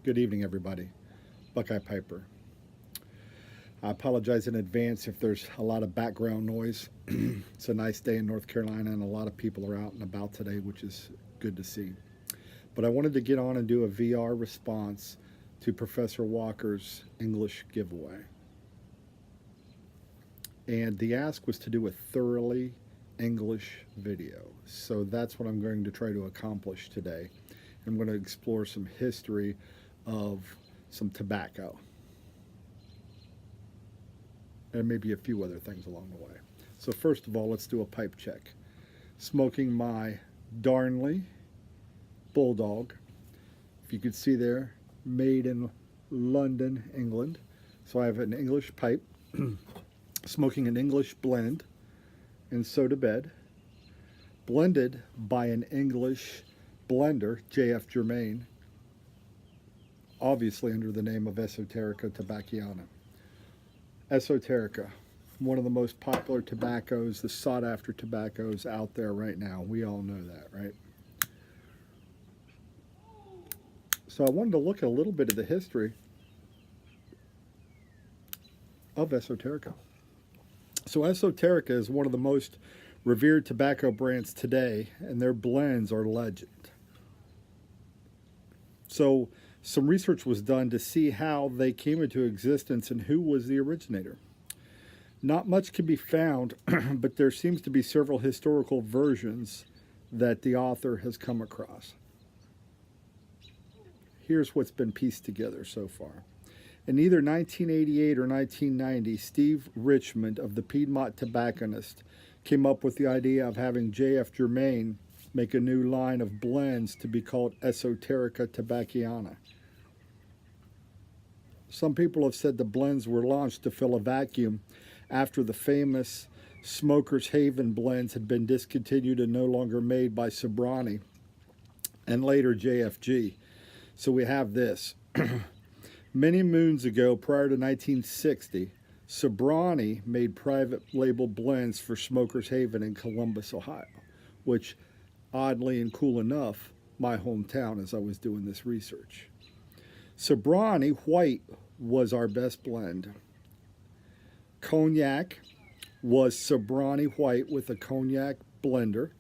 Good evening, everybody. Buckeye Piper. I apologize in advance if there's a lot of background noise. It's a nice day in North Carolina, and a lot of people are out and about today, which is good to see. But I wanted to get on and do a VR response to Professor Walker's English giveaway. And the ask was to do a thoroughly English video. So that's what I'm going to try to accomplish today. I'm going to explore some history of some tobacco and maybe a few other things along the way. So first of all, let's do a pipe check. Smoking my Darnley Bulldog. If you could see there, made in London, England. So I have an English pipe. Smoking an English blend in soda bed. Blended by an English blender, J.F. Germain, obviously under the name of Esoterica Tobaciana. Esoterica, one of the most popular tobaccos, the sought-after tobaccos out there right now. We all know that, right? So I wanted to look at a little bit of the history of Esoterica. So Esoterica is one of the most revered tobacco brands today, and their blends are legend. So some research was done to see how they came into existence and who was the originator. Not much can be found, but there seems to be several historical versions that the author has come across. Here's what's been pieced together so far. In either 1988 or 1990, Steve Richmond of the Piedmont Tobacconist came up with the idea of having J.F. Germain make a new line of blends to be called Esoterica Tobaciana. Some people have said the blends were launched to fill a vacuum after the famous Smoker's Haven blends had been discontinued and no longer made by Sobrani and later JFG. So we have this. Many moons ago, prior to 1960, Sobrani made private label blends for Smoker's Haven in Columbus, Ohio, which, oddly and cool enough, my hometown as I was doing this research. Sobrani White was our best blend. Cognac was Sobrani White with a cognac blender.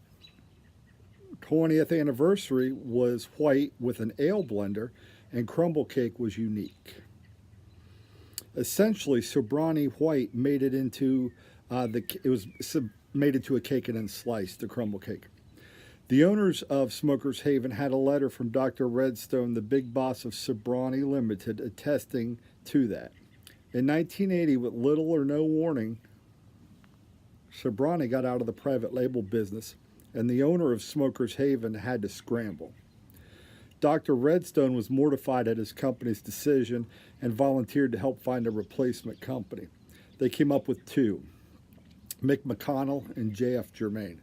20th anniversary was white with an ale blender, and crumble cake was unique. Essentially, Sobrani White made it into made it to a cake and then sliced, the crumble cake. The owners of Smoker's Haven had a letter from Dr. Redstone, the big boss of Sobrani Limited, attesting to that. In 1980, with little or no warning, Sobrani got out of the private label business, and the owner of Smoker's Haven had to scramble. Dr. Redstone was mortified at his company's decision and volunteered to help find a replacement company. They came up with two, Mick McConnell and J.F. Germain.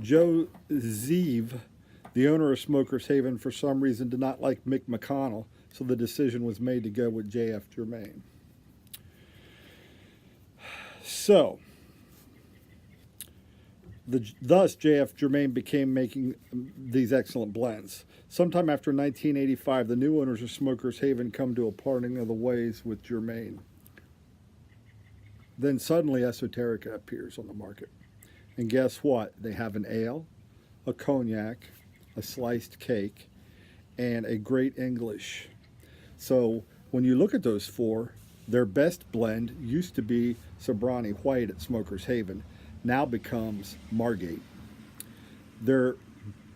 Joe Zeeve, the owner of Smoker's Haven, for some reason did not like Mick McConnell, so the decision was made to go with J.F. Germain. So, thus J.F. Germain began making these excellent blends. Sometime after 1985, the new owners of Smoker's Haven come to a parting of the ways with Germain. Then suddenly Esoterica appears on the market. And guess what? They have an ale, a cognac, a sliced cake, and a great English. So when you look at those four, their best blend used to be Sobrani White at Smoker's Haven, now becomes Margate. Their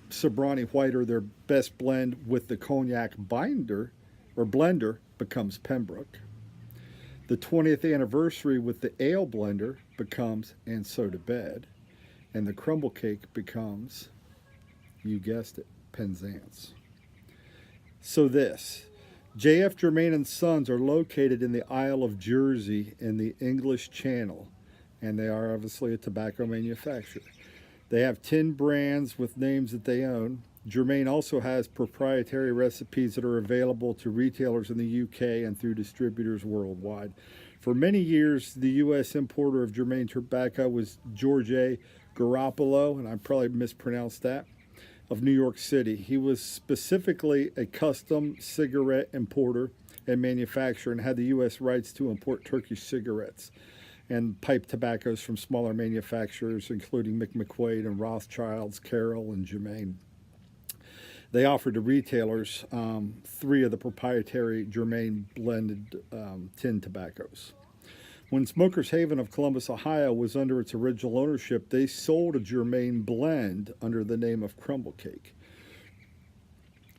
Sobrani White, or their best blend with the cognac binder or blender, becomes Pembroke. The 20th anniversary with the ale blender becomes And Soda Bed. And the crumble cake becomes, you guessed it, Penzance. So this, J.F. Germain and Sons are located in the Isle of Jersey in the English Channel, and they are obviously a tobacco manufacturer. They have 10 brands with names that they own. Germain also has proprietary recipes that are available to retailers in the UK and through distributors worldwide. For many years, the U.S. importer of Germain tobacco was George A. Garoppolo, and I probably mispronounced that. of New York City. He was specifically a custom cigarette importer and manufacturer and had the U.S. rights to import Turkish cigarettes and pipe tobaccos from smaller manufacturers, including McQuaid and Rothschilds, Carroll, and Germain. They offered to retailers three of the proprietary Germain blended tin tobaccos. When Smokers Haven of Columbus, Ohio was under its original ownership, they sold a Germain blend under the name of Crumble Cake.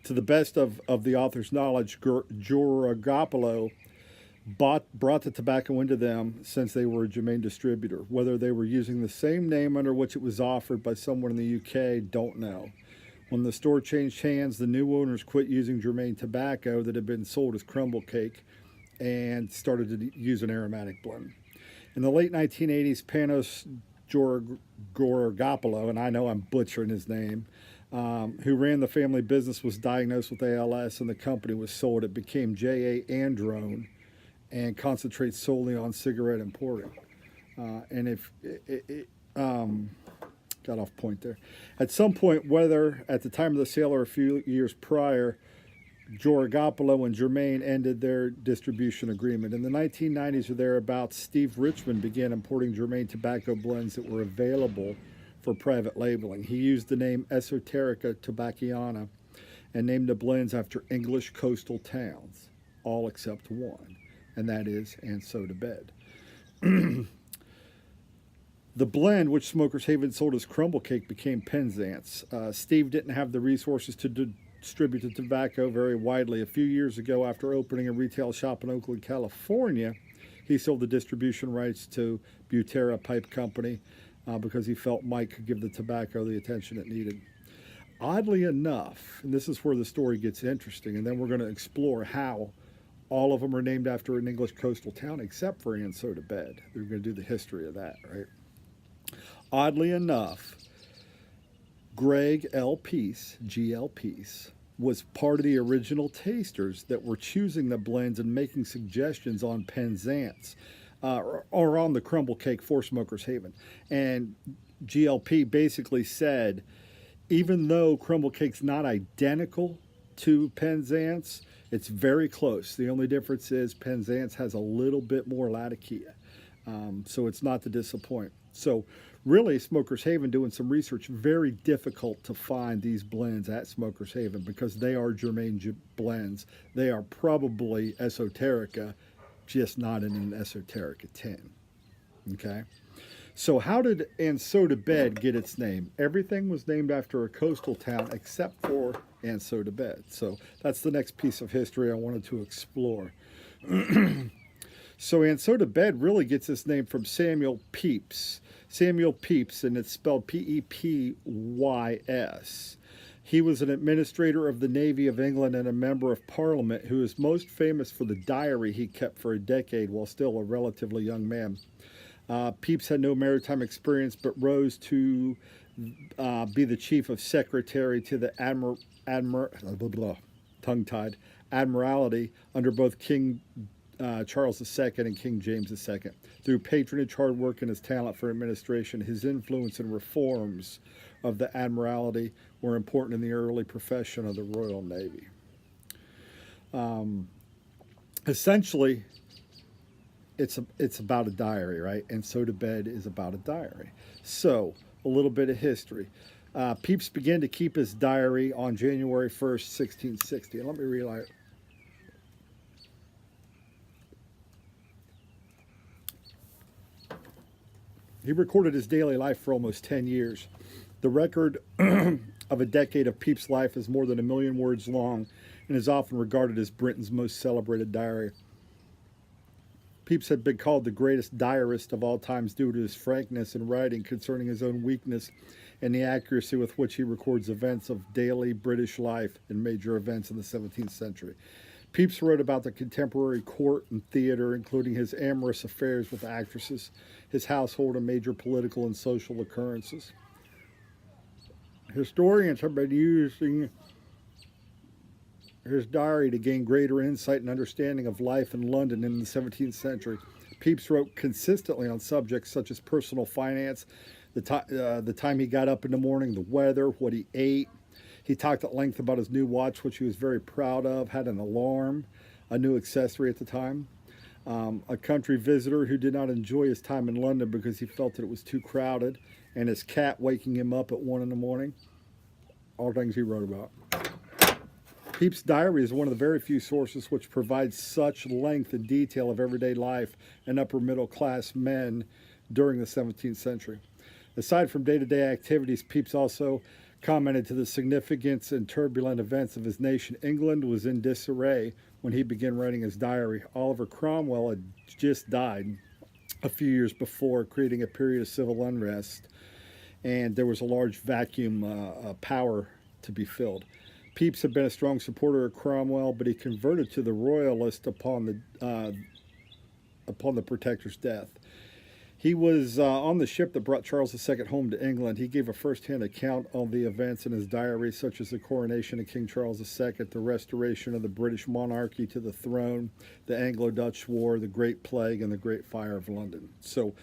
To the best of the author's knowledge, Giorgopolo brought the tobacco into them since they were a Germain distributor. Whether they were using the same name under which it was offered by someone in the UK, don't know. When the store changed hands, the new owners quit using Germain tobacco that had been sold as Crumble Cake and started to use an aromatic blend. In the late 1980s, Panos Georgopoulos, and I know I'm butchering his name, who ran the family business, was diagnosed with ALS, and the company was sold. It became J.A. Androne and concentrates solely on cigarette importing. Got off point there. At some point, whether at the time of the sale or a few years prior, Giorgopolo and Germain ended their distribution agreement. In the 1990s or thereabouts, Steve Richmond began importing Germain tobacco blends that were available for private labeling. He used the name Esoterica Tobacciana and named the blends after English coastal towns, all except one, and that is And So to Bed. The blend, which Smokers Haven sold as Crumble Cake, became Penzance. Steve didn't have the resources to distribute the tobacco very widely. A few years ago, after opening a retail shop in Oakland, California, he sold the distribution rights to Butera Pipe Company because he felt Mike could give the tobacco the attention it needed. Oddly enough, and this is where the story gets interesting, and then we're going to explore how all of them are named after an English coastal town except for And So to Bed. We're going to do the history of that, right? Oddly enough, Greg L. Peace, GL Peace, was part of the original tasters that were choosing the blends and making suggestions on Penzance or on the Crumble Cake for Smokers Haven. And GLP basically said, even though Crumble Cake's not identical to Penzance, it's very close. The only difference is Penzance has a little bit more Latakia, so it's not to disappoint. So really, Smokers Haven, doing some research, very difficult to find these blends at Smokers Haven because they are Germain blends. They are probably Esoterica, just not in an Esoterica tin. Okay? So how did And So to Bed get its name? Everything was named after a coastal town except for And So to Bed. So that's the next piece of history I wanted to explore. So And So to Bed really gets its name from Samuel Pepys. Samuel Pepys, and it's spelled P-E-P-Y-S. He was an administrator of the Navy of England and a member of Parliament who is most famous for the diary he kept for a decade while still a relatively young man. Pepys had no maritime experience but rose to be the chief of secretary to the Admiralty under both King Charles II and King James II. Through patronage, hard work, and his talent for administration, his influence and reforms of the Admiralty were important in the early profession of the Royal Navy. Essentially, it's about a diary, right? And So to Bed is about a diary. So, a little bit of history. Pepys began to keep his diary on January 1st, 1660. Let me read. He recorded his daily life for almost 10 years. The record of a decade of Pepys' life is more than 1 million words long and is often regarded as Britain's most celebrated diary. Pepys had been called the greatest diarist of all times due to his frankness in writing concerning his own weakness and the accuracy with which he records events of daily British life and major events in the 17th century. Pepys wrote about the contemporary court and theater, including his amorous affairs with actresses, his household, and major political and social occurrences. Historians have been using his diary to gain greater insight and understanding of life in London in the 17th century. Pepys wrote consistently on subjects such as personal finance, the time he got up in the morning, the weather, what he ate, He talked at length about his new watch, which he was very proud of, had an alarm, a new accessory at the time. A country visitor who did not enjoy his time in London because he felt that it was too crowded, and his cat waking him up at 1 in the morning. All things he wrote about. Pepys' diary is one of the very few sources which provides such length and detail of everyday life and upper middle class men during the 17th century. Aside from day-to-day activities, Pepys also commented to the significance and turbulent events of his nation. England was in disarray when he began writing his diary. Oliver Cromwell had just died a few years before, creating a period of civil unrest, and there was a large vacuum power to be filled. Pepys had been a strong supporter of Cromwell, but he converted to the royalist upon the Protector's death. He was on the ship that brought Charles II home to England. He gave a first-hand account of the events in his diary, such as the coronation of King Charles II, the restoration of the British monarchy to the throne, the Anglo-Dutch War, the Great Plague, and the Great Fire of London. So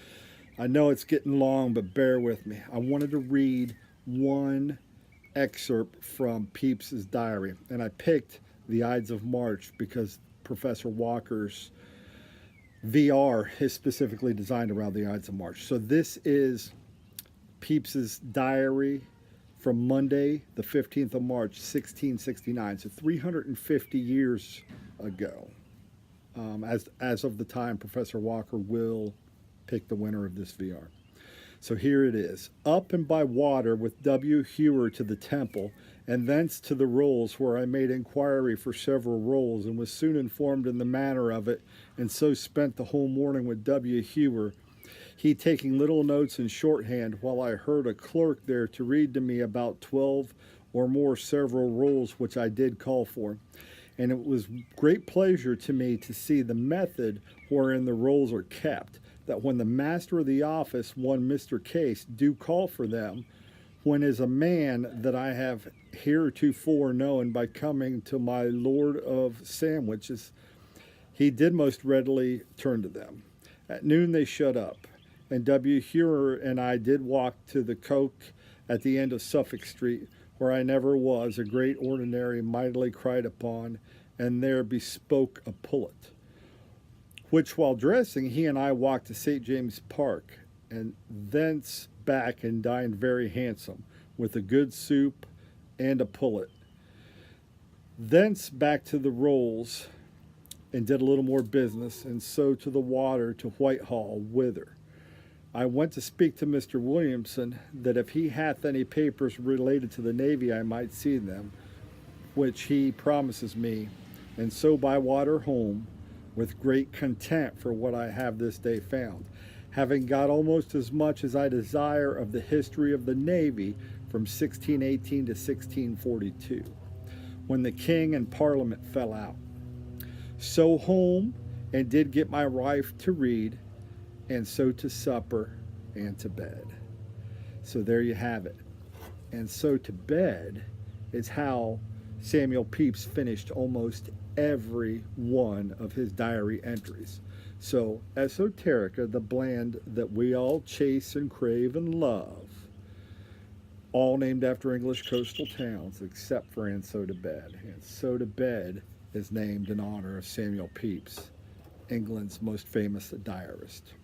I know it's getting long, but bear with me. I wanted to read one excerpt from Pepys' diary, and I picked the Ides of March because Professor Walker's VR is specifically designed around the Ides of March. So this is Pepys' diary from Monday, the 15th of March, 1669. So 350 years ago, as of the time Professor Walker will pick the winner of this VR. So here it is. Up and by water with W. Hewer to the temple, and thence to the rolls, where I made inquiry for several rolls, and was soon informed in the manner of it, and so spent the whole morning with W. Hewer, he taking little notes in shorthand, while I heard a clerk there to read to me about 12 or more several rolls, which I did call for. And it was great pleasure to me to see the method wherein the rolls are kept, that when the master of the office, one Mr. Case, do call for them, when is a man that I have heretofore known by coming to my Lord of Sandwiches, he did most readily turn to them. At noon they shut up, and W. Hewer and I did walk to the Coke at the end of Suffolk Street, where I never was, a great ordinary mightily cried upon, and there bespoke a pullet. Which while dressing, he and I walked to St. James Park, and thence back and dined very handsome, with a good soup and a pullet. Thence back to the Rolls, and did a little more business, and so to the water to Whitehall, whither I went to speak to Mr. Williamson, that if he hath any papers related to the Navy, I might see them, which he promises me, and so by water home, with great content for what I have this day found, having got almost as much as I desire of the history of the Navy from 1618 to 1642, when the King and Parliament fell out. So home, and did get my wife to read, and so to supper and to bed. So there you have it. And so to bed is how Samuel Pepys finished almost every one of his diary entries. So Esoterica, the blend that we all chase and crave and love, all named after English coastal towns except for And So to Bed. And So to Bed is named in honor of Samuel Pepys, England's most famous diarist.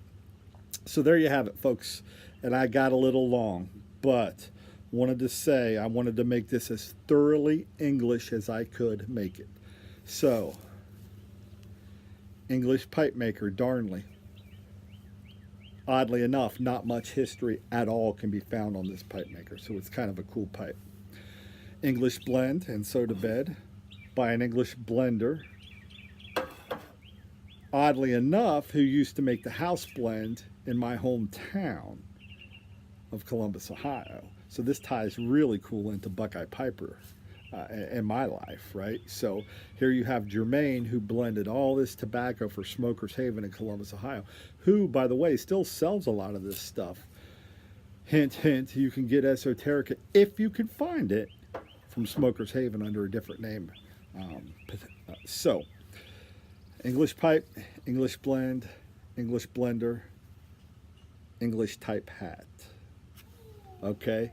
So there you have it, folks. And I got a little long, but wanted to say I wanted to make this as thoroughly English as I could make it. So, English pipe maker, Darnley. Oddly enough, not much history at all can be found on this pipe maker, so it's kind of a cool pipe. English blend, And So to Bed, by an English blender, oddly enough, who used to make the house blend in my hometown of Columbus, Ohio. So this ties really cool into Buckeye Piper in my life, right? So here you have Germain, who blended all this tobacco for Smokers Haven in Columbus, Ohio, who, by the way, still sells a lot of this stuff. Hint, hint, you can get Esoterica, if you can find it, from Smokers Haven under a different name. So, English pipe, English blend, English blender, English type hat. Okay?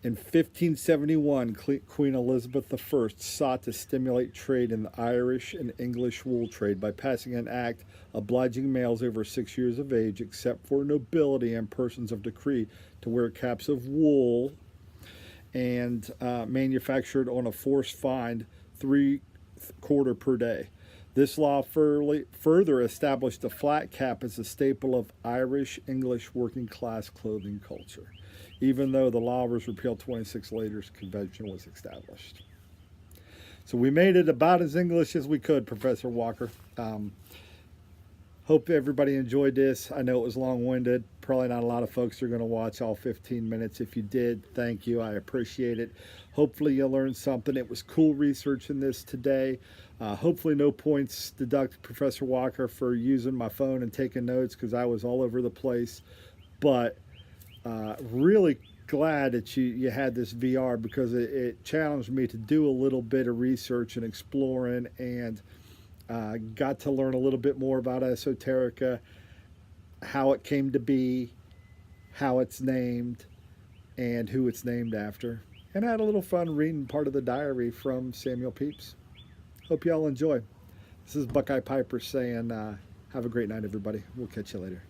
In 1571, Queen Elizabeth I sought to stimulate trade in the Irish and English wool trade by passing an act obliging males over 6 years of age, except for nobility and persons of decree, to wear caps of wool and manufactured on a forced find 3/4 per day. This law further established the flat cap as a staple of Irish English working class clothing culture. Even though the law was repealed 26 later, convention was established. So we made it about as English as we could, Professor Walker. Hope everybody enjoyed this. I know it was long-winded. Probably not a lot of folks are going to watch all 15 minutes. If you did, thank you. I appreciate it. Hopefully you learned something. It was cool researching this today. Hopefully no points deducted, Professor Walker, for using my phone and taking notes, because I was all over the place. But really glad that you had this VR, because it challenged me to do a little bit of research and exploring, and got to learn a little bit more about Esoterica, how it came to be, how it's named, and who it's named after. And I had a little fun reading part of the diary from Samuel Pepys. Hope you all enjoy. This is Buckeye Piper saying, have a great night, everybody. We'll catch you later.